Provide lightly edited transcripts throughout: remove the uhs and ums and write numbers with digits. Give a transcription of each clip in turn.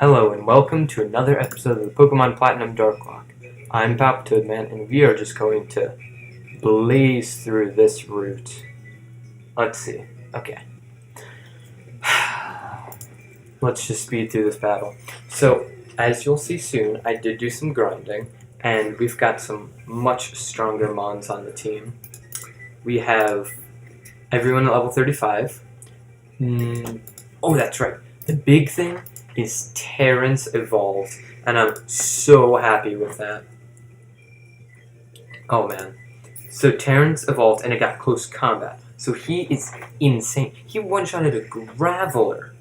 Hello and welcome to another episode of the Pokemon Platinum Darklocke. I'm PalpitoadMan and we are just going to blaze through this route. Let's see. Okay. Let's just speed through this battle. So, as you'll see soon, I did do some grinding and we've got some much stronger Mons on the team. We have everyone at level 35. Oh, that's right. The big thing is Terrence evolved, and I'm so happy with that. Oh man. So Terrence evolved and it got close combat. So he is insane. He one-shotted a Graveler,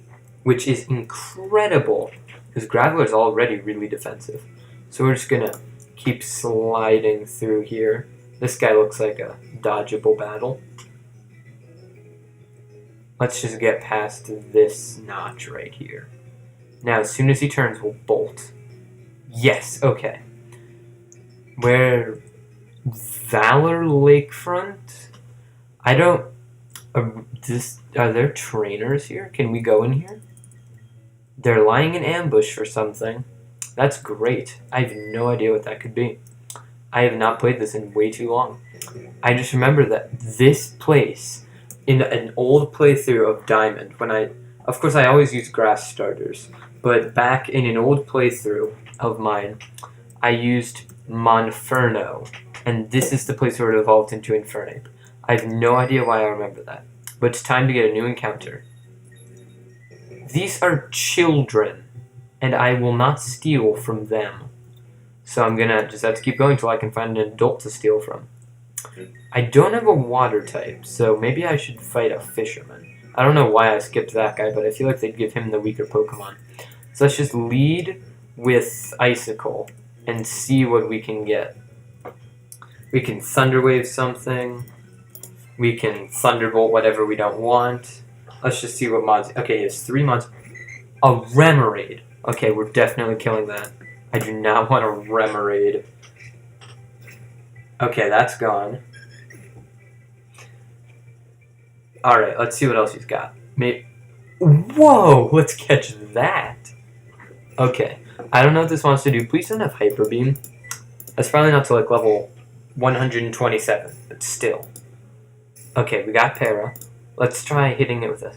which is incredible, because Graveler is already really defensive. So we're just gonna keep sliding through here. This guy looks like a dodgeable battle. Let's just get past this notch right here. Now, as soon as he turns, we'll bolt. Yes, okay. Where Valor Lakefront? I don't... Are there trainers here? Can we go in here? They're lying in ambush for something. That's great. I have no idea what that could be. I have not played this in way too long. I just remember that this place, in an old playthrough of Diamond, of course I always use grass starters, but back in an old playthrough of mine, I used Monferno, and this is the place where it evolved into Infernape. I have no idea why I remember that, but it's time to get a new encounter. These are children, and I will not steal from them. So I'm gonna just have to keep going until I can find an adult to steal from. I don't have a water type, so maybe I should fight a fisherman. I don't know why I skipped that guy, but I feel like they'd give him the weaker Pokemon. So let's just lead with Icicle and see what we can get. We can Thunder Wave something. We can Thunderbolt whatever we don't want. Let's just see what mods... Okay, he has 3 mods. A Remoraid. Okay, we're definitely killing that. I do not want a Remoraid. Okay, that's gone. Alright, let's see what else he's got. Whoa! Let's catch that! Okay, I don't know what this wants to do. Please don't have Hyper Beam. That's probably not to like level 127, but still. Okay, we got Para. Let's try hitting it with a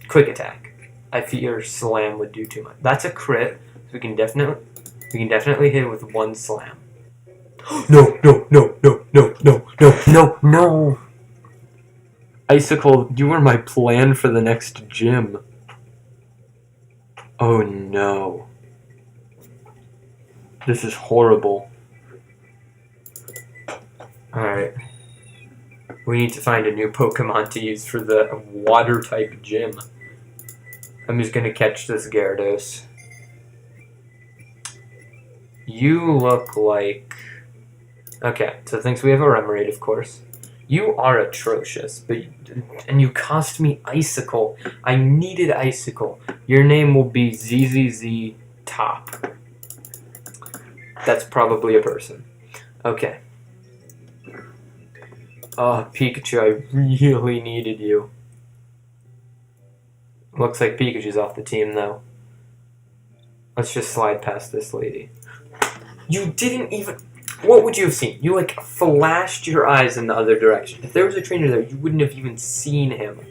quick attack. I fear Slam would do too much. That's a crit, so we can definitely hit it with one Slam. No! Icicle, you were my plan for the next gym. Oh no. This is horrible. Alright. We need to find a new Pokemon to use for the water-type gym. I'm just gonna catch this Gyarados. You look like... Okay, so thinks we have a Remoraid, of course. You are atrocious, and you cost me Icicle. I needed Icicle. Your name will be ZZZ Top. That's probably a person. Okay. Oh, Pikachu, I really needed you. Looks like Pikachu's off the team, though. Let's just slide past this lady. You didn't even... What would you have seen? You, like, flashed your eyes in the other direction. If there was a trainer there, you wouldn't have even seen him.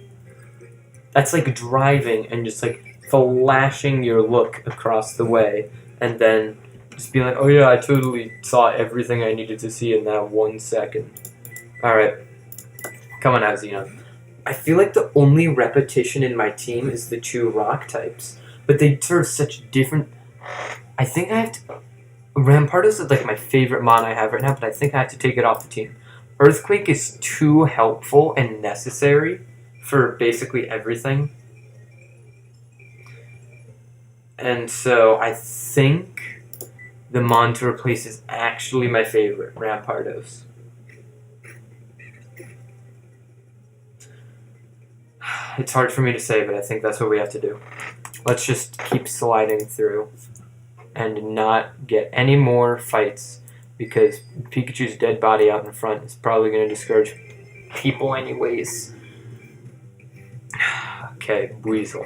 That's like driving and just, like, flashing your look across the way. And then just being like, oh yeah, I totally saw everything I needed to see in that 1 second. Alright. Come on out, Xenon. I feel like the only repetition in my team is the 2 rock types. But they serve such different... I think I have to... Rampardos is like my favorite mon I have right now, but I think I have to take it off the team. Earthquake is too helpful and necessary for basically everything. And so I think the mon to replace is actually my favorite, Rampardos. It's hard for me to say, but I think that's what we have to do. Let's just keep sliding through and not get any more fights, because Pikachu's dead body out in front is probably going to discourage people anyways. Okay, Weasel.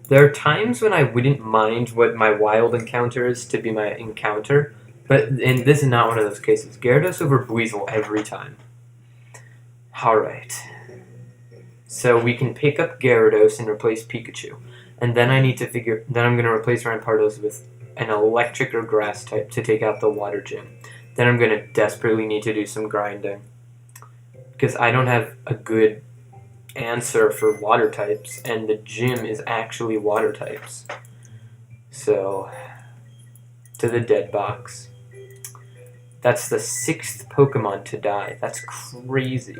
There are times when I wouldn't mind what my wild encounter is to be my encounter, but this is not one of those cases. Gyarados over Buizel every time. Alright. So we can pick up Gyarados and replace Pikachu. And then I need to then I'm going to replace Rampardos with an electric or grass type to take out the water gym. Then I'm going to desperately need to do some grinding. Because I don't have a good answer for water types, and the gym is actually water types. So, to the dead box. That's the 6th Pokemon to die. That's crazy.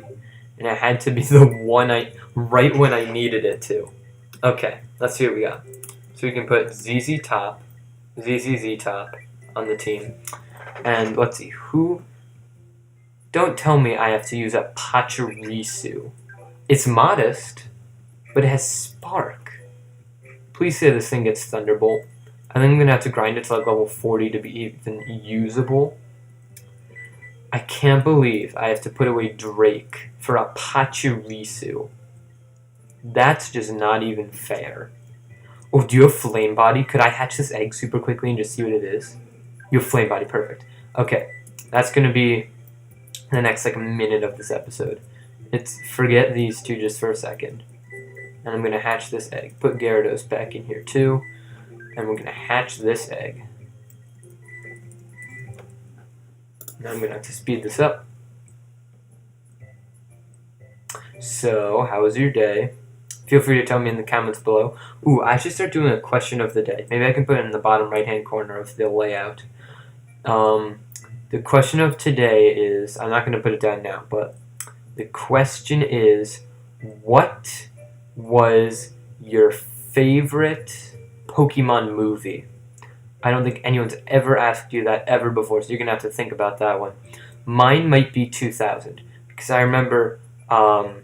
And it had to be the one right when I needed it to. Okay, let's see what we got. So we can put ZZ Top on the team. And let's see, who... Don't tell me I have to use a Pachirisu. It's modest, but it has Spark. Please say this thing gets Thunderbolt. I think I'm going to have to grind it to like level 40 to be even usable. I can't believe I have to put away Drake for a Pachirisu. That's just not even fair. Oh, do you have Flame Body? Could I hatch this egg super quickly and just see what it is? You have Flame Body, perfect. Okay, that's going to be the next like minute of this episode. Forget these two just for a second. And I'm going to hatch this egg. Put Gyarados back in here too. And we're going to hatch this egg. Now I'm going to have to speed this up. So, how was your day? Feel free to tell me in the comments below. Ooh, I should start doing a question of the day. Maybe I can put it in the bottom right-hand corner of the layout. The question of today is, I'm not going to put it down now, but the question is, what was your favorite Pokemon movie? I don't think anyone's ever asked you that ever before, so you're going to have to think about that one. Mine might be 2000, because I remember, I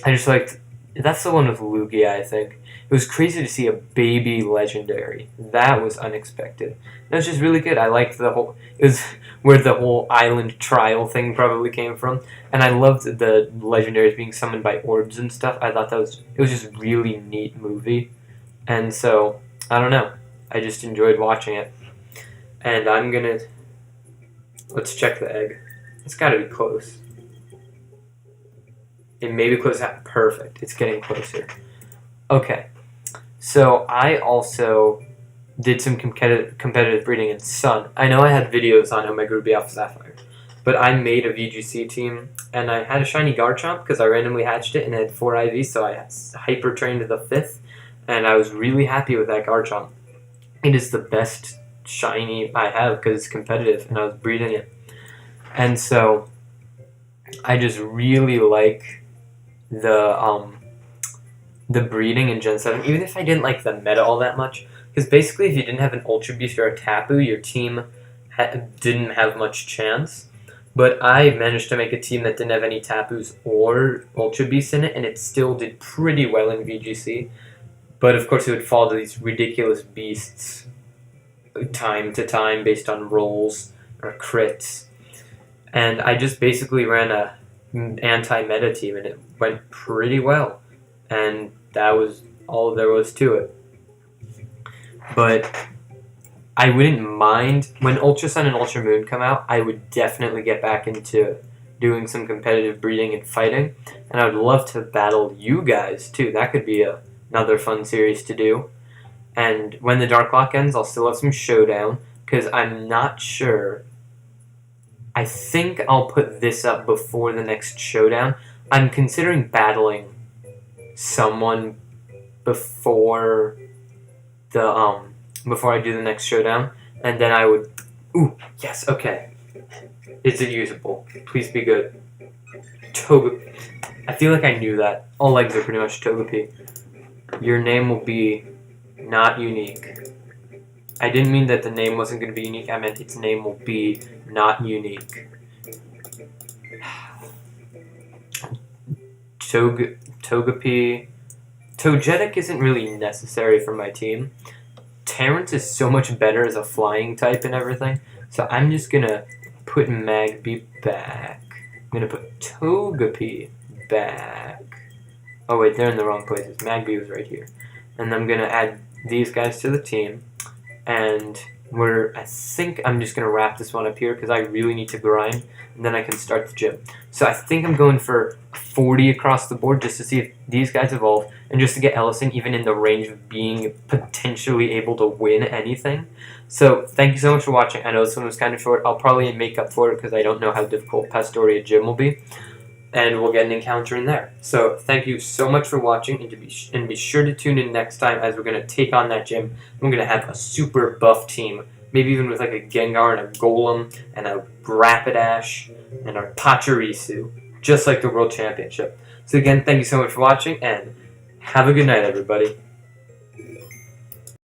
just liked, that's the one with Lugia, I think. It was crazy to see a baby legendary. That was unexpected. That was just really good. I liked the whole, it was where the whole island trial thing probably came from. And I loved the legendaries being summoned by orbs and stuff. I thought it was just a really neat movie. And so, I don't know. I just enjoyed watching it. And I'm gonna, let's check the egg. It's gotta be close. It may be close. Perfect. It's getting closer. Okay. So I also did some competitive breeding in Sun. I know I had videos on Omega Ruby Alpha Sapphire, but I made a VGC team, and I had a shiny Garchomp because I randomly hatched it and it had 4 IVs, so I hyper trained the 5th, and I was really happy with that Garchomp. It is the best shiny I have because it's competitive, and I was breeding it. And so I just really like the breeding in Gen 7, even if I didn't like the meta all that much, because basically if you didn't have an Ultra Beast or a Tapu, your team didn't have much chance. But I managed to make a team that didn't have any Tapus or Ultra Beasts in it, and it still did pretty well in VGC. But of course it would fall to these ridiculous beasts time to time based on rolls or crits. And I just basically ran a anti-meta team, and it went pretty well. And that was all there was to it. But I wouldn't mind, when Ultra Sun and Ultra Moon come out, I would definitely get back into doing some competitive breeding and fighting. And I would love to battle you guys, too. That could be another fun series to do. And when the Darklocke ends, I'll still have some Showdown, because I'm not sure. I think I'll put this up before the next Showdown. I'm considering battling someone before I do the next Showdown, and then I would... Ooh, yes, okay. Is it usable? Please be good. I feel like I knew that. All legs are pretty much Togepi. Your name will be not unique. I didn't mean that the name wasn't going to be unique. I meant its name will be not unique. Togepi. Togetic isn't really necessary for my team. Terrence is so much better as a flying type and everything. So I'm just going to put Magby back. I'm going to put Togepi back. Oh wait, they're in the wrong places. Magby was right here. and I'm going to add these guys to the team, and I think I'm just going to wrap this one up here because I really need to grind, and then I can start the gym. So I think I'm going for 40 across the board just to see if these guys evolve, and just to get Ellison even in the range of being potentially able to win anything. So thank you so much for watching. I know this one was kind of short. I'll probably make up for it because I don't know how difficult Pastoria Gym will be, and we'll get an encounter in there. So thank you so much for watching, and be sure to tune in next time as we're going to take on that gym. We're going to have a super buff team, maybe even with like a Gengar and a Golem and a Rapidash and our Pachirisu, just like the World Championship. So again, thank you so much for watching, and have a good night, everybody.